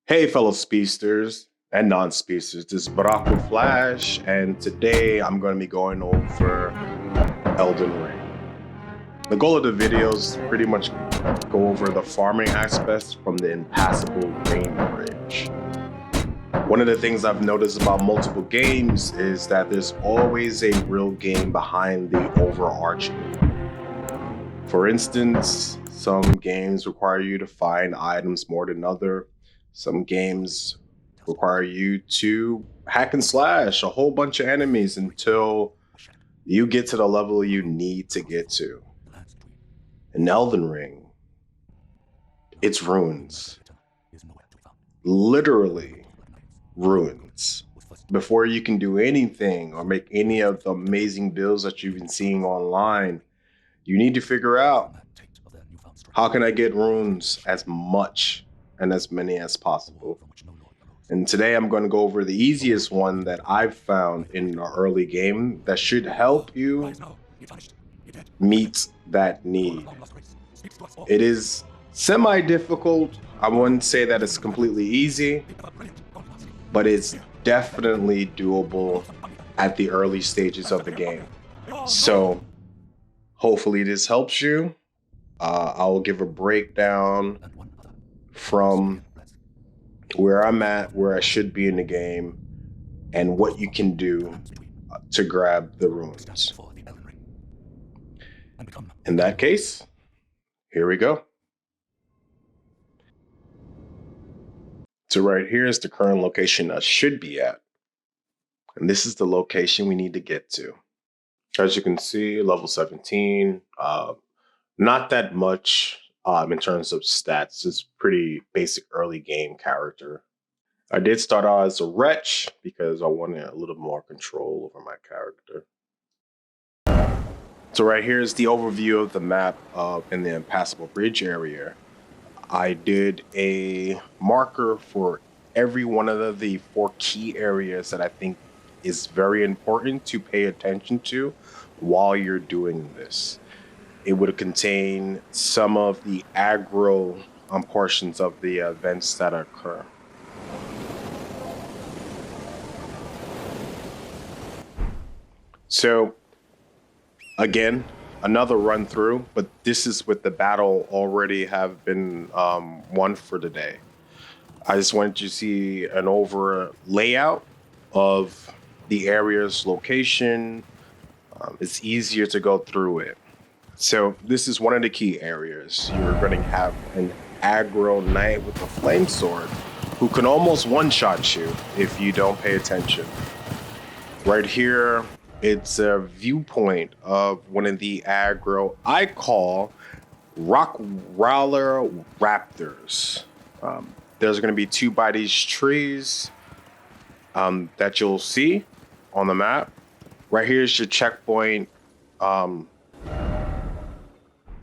Hey, fellow speedsters and non-speedsters, this is Burakku Flash, and today I'm going to be going over Elden Ring. The goal of the video is pretty much go over the farming aspects from the impassable rain bridge. One of the things I've noticed about multiple games is that there's always a real game behind the overarching. For instance, some games require you to find items more than others. Some games require you to hack and slash a whole bunch of enemies until you get to the level you need to get to. In Elden Ring, it's runes. Literally runes. Before you can do anything or make any of the amazing builds that you've been seeing online, you need to figure out, how can I get runes as much and as many as possible? And today I'm going to go over the easiest one that I've found in the early game that should help you meet that need. It is semi-difficult. I wouldn't say that it's completely easy, but it's definitely doable at the early stages of the game. So hopefully this helps you. I will give a breakdown from where I'm at, where I should be in the game, and what you can do to grab the runes. In that case, here we go. So right here is the current location I should be at. And this is the location we need to get to. As you can see, level 17, not that much in terms of stats. It's pretty basic early game character. I did start out as a wretch because I wanted a little more control over my character. So right here is the overview of the map in the impassable bridge area. I did a marker for every one of the 4 key areas that I think is very important to pay attention to while you're doing this. It would contain some of the aggro portions of the events that occur. So again, another run through, but this is with the battle already have been won for the day. I just wanted to see an over layout of the area's location. It's easier to go through it. So this is one of the key areas. You're going to have an aggro knight with a flame sword who can almost one-shot you if you don't pay attention. Right here, it's a viewpoint of one of the aggro I call rock roller raptors. There's going to be 2 by these trees that you'll see on the map. Right here is your checkpoint.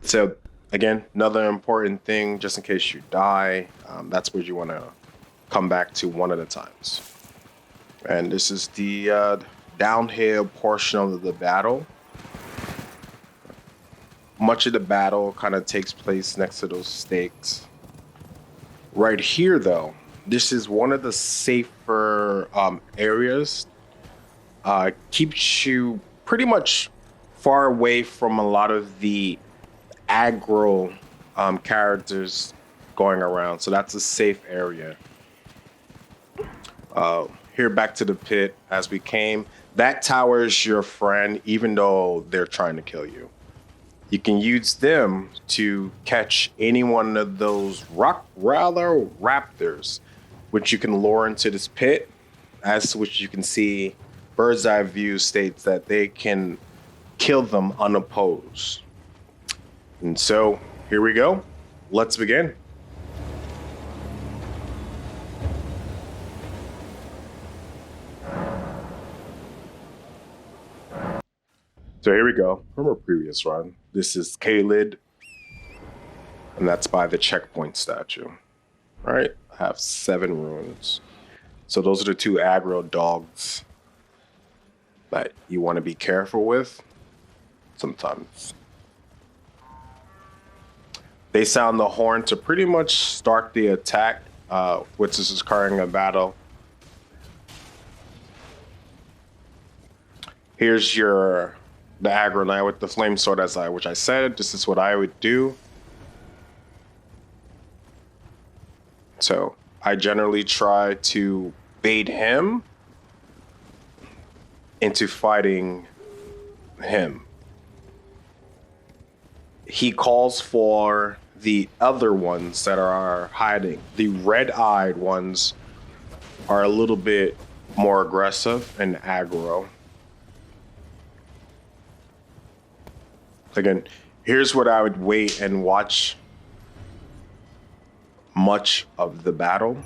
So again, another important thing, just in case you die, that's where you want to come back to one at a time. And this is the downhill portion of the battle. Much of the battle kind of takes place next to those stakes. Right here, though, this is one of the safer areas. Keeps you pretty much far away from a lot of the aggro characters going around. So that's a safe area. Here back to the pit as we came. That tower is your friend, even though they're trying to kill you. You can use them to catch any one of those rock roller raptors, which you can lure into this pit, as which you can see bird's eye view states that they can kill them unopposed. And so here we go. Let's begin. So here we go from a previous run. This is Caelid, and that's by the checkpoint statue. All right, I have 7 runes. So those are the 2 aggro dogs that you want to be careful with sometimes. They sound the horn to pretty much start the attack. which is occurring in battle. Here's the aggro knight with the flame sword, which I said. This is what I would do. So I generally try to bait him into fighting him. He calls for the other ones that are hiding. The red-eyed ones are a little bit more aggressive and aggro. Again, here's what I would wait and watch much of the battle.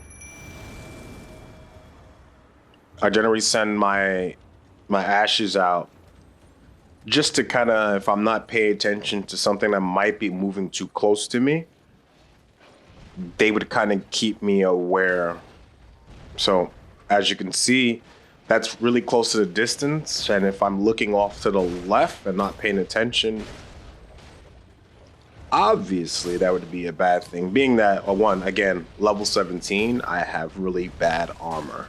I generally send my ashes out just to kind of, if I'm not paying attention to something that might be moving too close to me, they would kind of keep me aware. So as you can see, that's really close to the distance. And if I'm looking off to the left and not paying attention, obviously that would be a bad thing. Being that, one, again, level 17, I have really bad armor.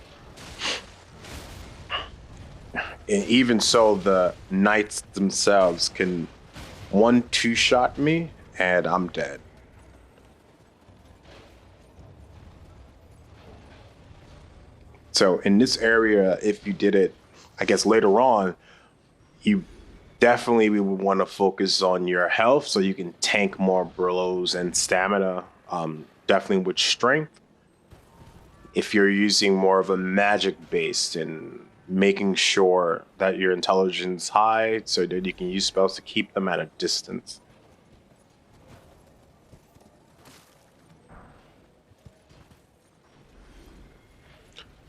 And even so, the knights themselves can 1-2 shot me and I'm dead. So in this area, if you did it, I guess later on, you definitely would want to focus on your health so you can tank more blows and stamina, definitely with strength. If you're using more of a magic based and making sure that your intelligence is high so that you can use spells to keep them at a distance.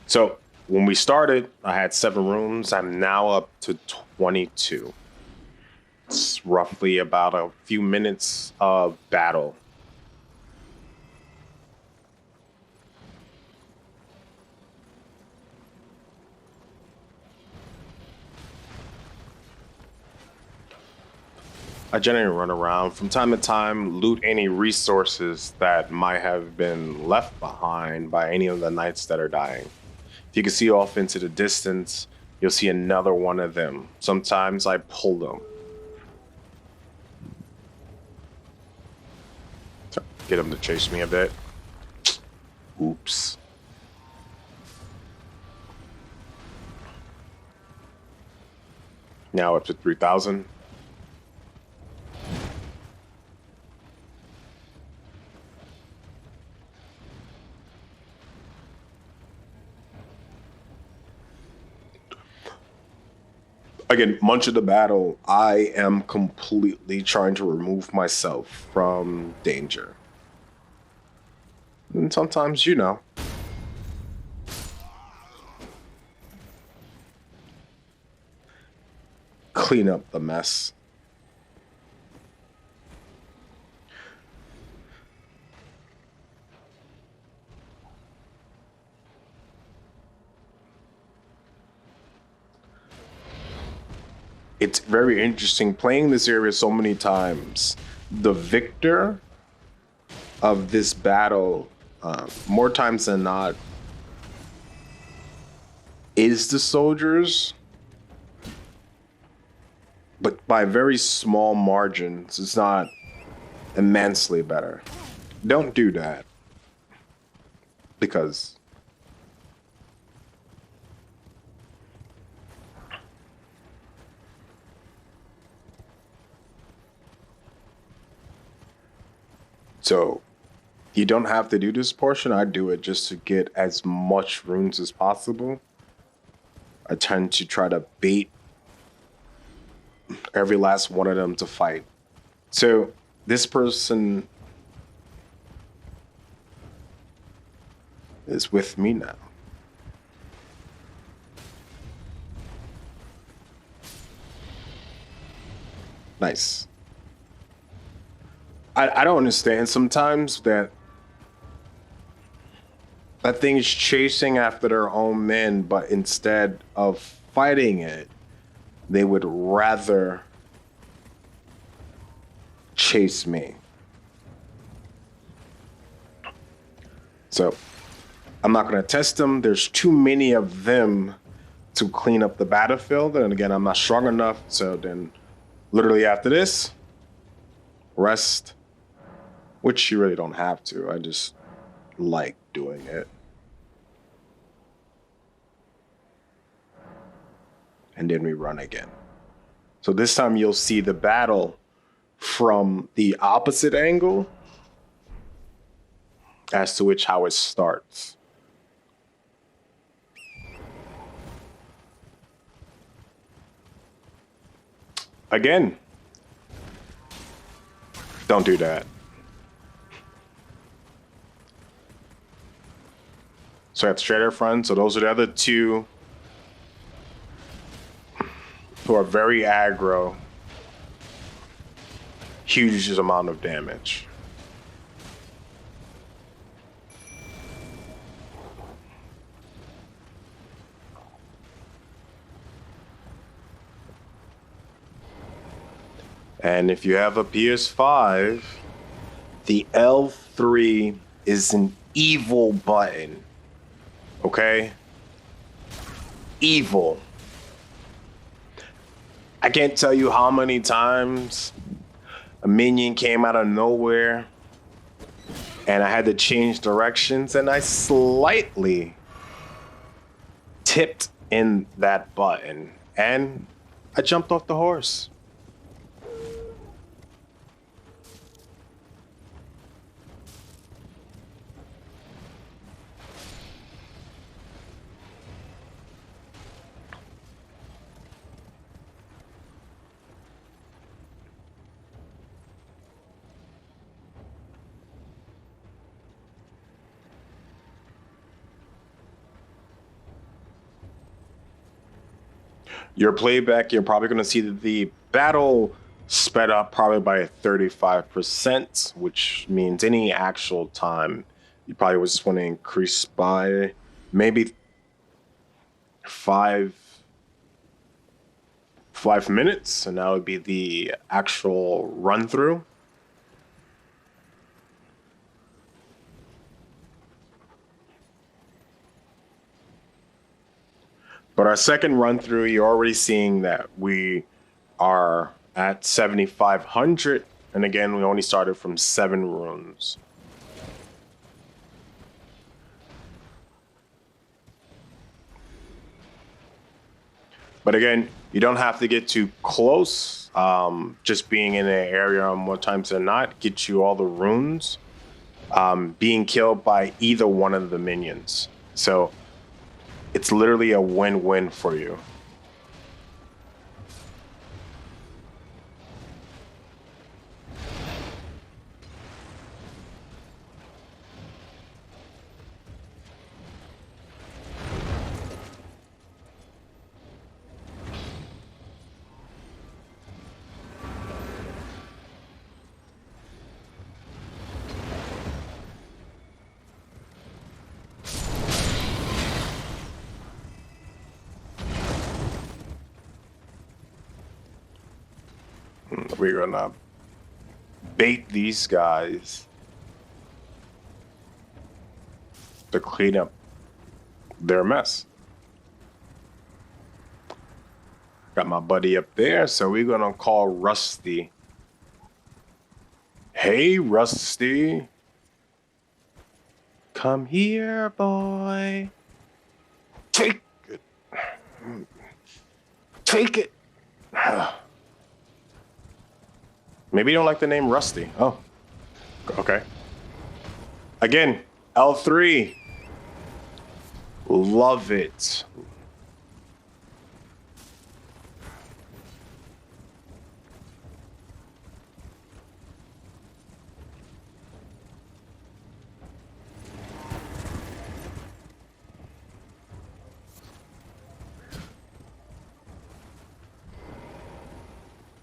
So when we started, I had 7 rooms. I'm now up to 22. It's roughly about a few minutes of battle. I generally run around from time to time, loot any resources that might have been left behind by any of the knights that are dying. If you can see off into the distance, you'll see another one of them. Sometimes I pull them. So get them to chase me a bit. Oops. Now up to 3,000. Again, much of the battle, I am completely trying to remove myself from danger. And sometimes, you know. Clean up the mess. It's very interesting playing this area so many times. The victor of this battle, more times than not, is the soldiers, but by very small margins. It's not immensely better. Don't do that, because so you don't have to do this portion. I do it just to get as much runes as possible. I tend to try to bait every last one of them to fight. So this person is with me now. Nice. I don't understand sometimes that thing is chasing after their own men, but instead of fighting it, they would rather chase me. So I'm not going to test them. There's too many of them to clean up the battlefield. And again, I'm not strong enough. So then literally after this, rest, which you really don't have to. I just like doing it. And then we run again. So this time you'll see the battle from the opposite angle as to which how it starts. Again, don't do that. So I have straight front. So those are the other two who are very aggro. Huge amount of damage. And if you have a PS5, the L3 is an evil button. Okay? Evil. I can't tell you how many times a minion came out of nowhere and I had to change directions and I slightly tipped in that button and I jumped off the horse. Your playback, you're probably going to see that the battle sped up probably by 35%, which means any actual time you probably just want to increase by maybe 5 minutes, and that would be the actual run through. But our second run through, you're already seeing that we are at 7,500. And again, we only started from 7 runes. But again, you don't have to get too close. Just being in an area more times than not gets you all the runes. Being killed by either one of the minions. So it's literally a win-win for you. We're gonna bait these guys to clean up their mess. Got my buddy up there, so we're gonna call Rusty. Hey, Rusty. Come here, boy. Take it. Take it. Maybe you don't like the name Rusty. Oh, okay. Again, L3. Love it.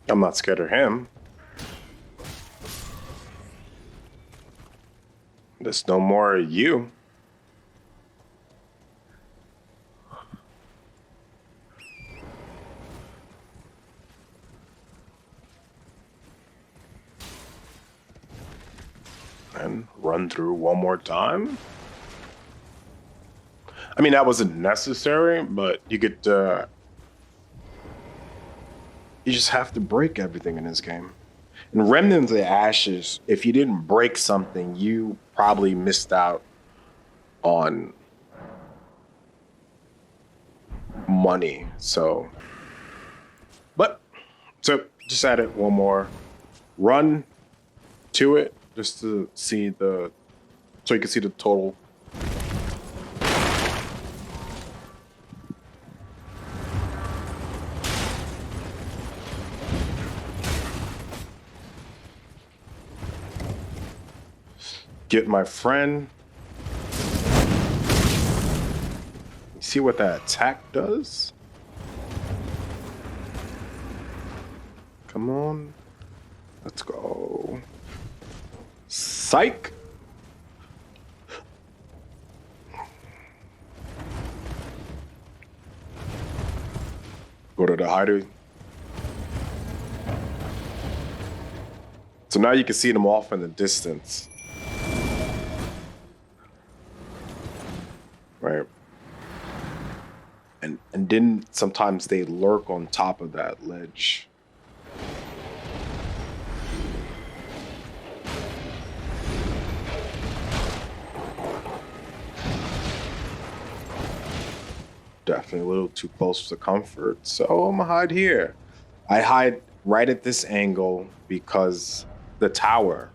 I'm not scared of him. There's no more of you. And run through one more time. I mean, that wasn't necessary, but you get you just have to break everything in this game. And Remnants of the Ashes, if you didn't break something, you probably missed out on money. So just added one more run to it just to see so you can see the total. Get my friend. See what that attack does? Come on. Let's go. Psych. Go to the hideaway. So now you can see them off in the distance. Right. And then sometimes they lurk on top of that ledge. Definitely a little too close to comfort, so I'm gonna hide here. I hide right at this angle because the tower,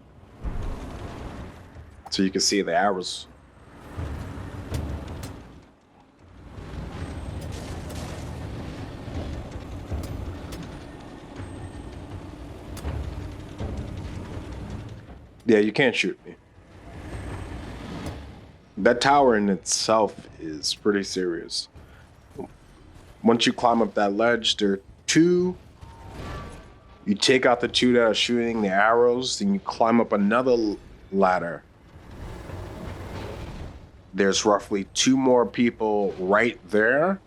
so you can see the arrows. Yeah, you can't shoot me. That tower in itself is pretty serious. Once you climb up that ledge, there are two. You take out the two that are shooting the arrows, then you climb up another ladder. There's roughly two more people right there.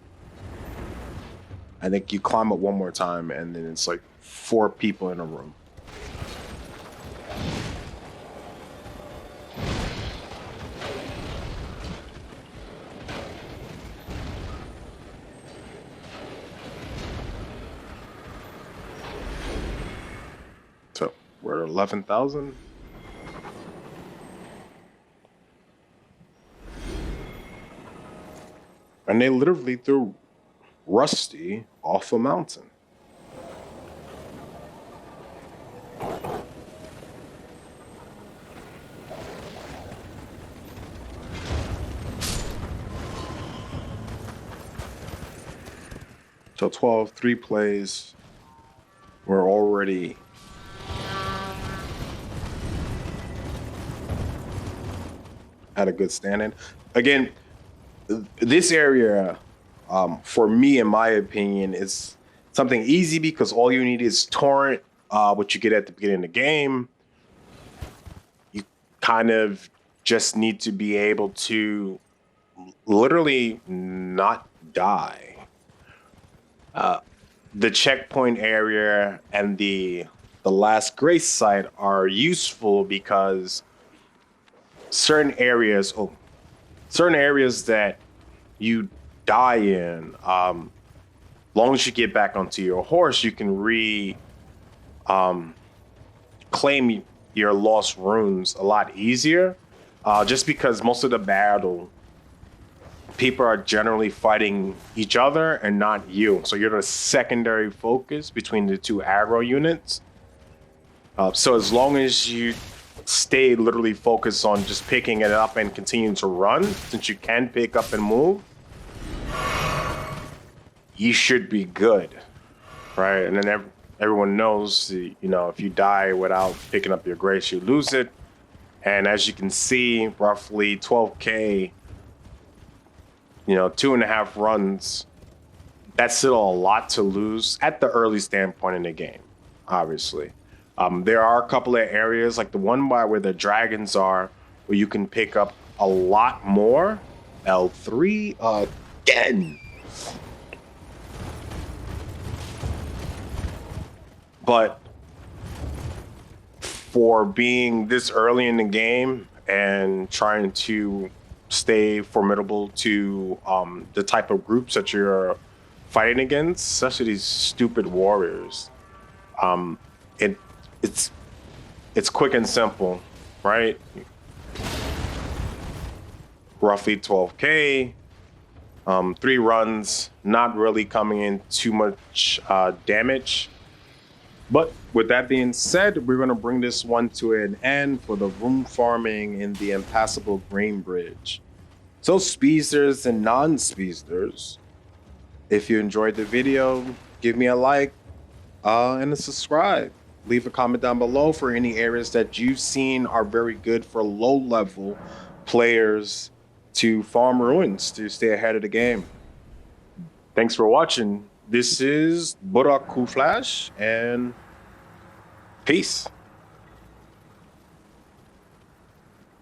I think you climb up one more time, and then it's like 4 people in a room. So we're at 11,000. And they literally threw Rusty off a mountain. So 12, 3 plays. We're already at a good standing. Again, this area, for me, in my opinion, is something easy because all you need is torrent, what you get at the beginning of the game. You kind of just need to be able to literally not die. The checkpoint area and the last grace site are useful because certain areas that you die in, long as you get back onto your horse, you can claim your lost runes a lot easier. Just because most of the battle, people are generally fighting each other and not you. So you're the secondary focus between the two aggro units. So as long as you stay literally focused on just picking it up and continuing to run, since you can pick up and move, you should be good, right? And then everyone knows, you know, if you die without picking up your grace, you lose it. And as you can see, roughly 12K, you know, 2.5 runs, that's still a lot to lose at the early standpoint in the game, obviously. There are a couple of areas, like the one by where the dragons are, where you can pick up a lot more. L3 again. But for being this early in the game and trying to stay formidable to the type of groups that you're fighting against, especially these stupid warriors. It it's quick and simple, right? Roughly 12K, 3 runs, not really coming in too much damage. But with that being said, we're going to bring this one to an end for the rune farming in the impassable grain bridge. So speedsters and non-speedsters, if you enjoyed the video, give me a like and a subscribe. Leave a comment down below for any areas that you've seen are very good for low-level players to farm ruins to stay ahead of the game. Thanks for watching. This is Burakku Flash, and peace.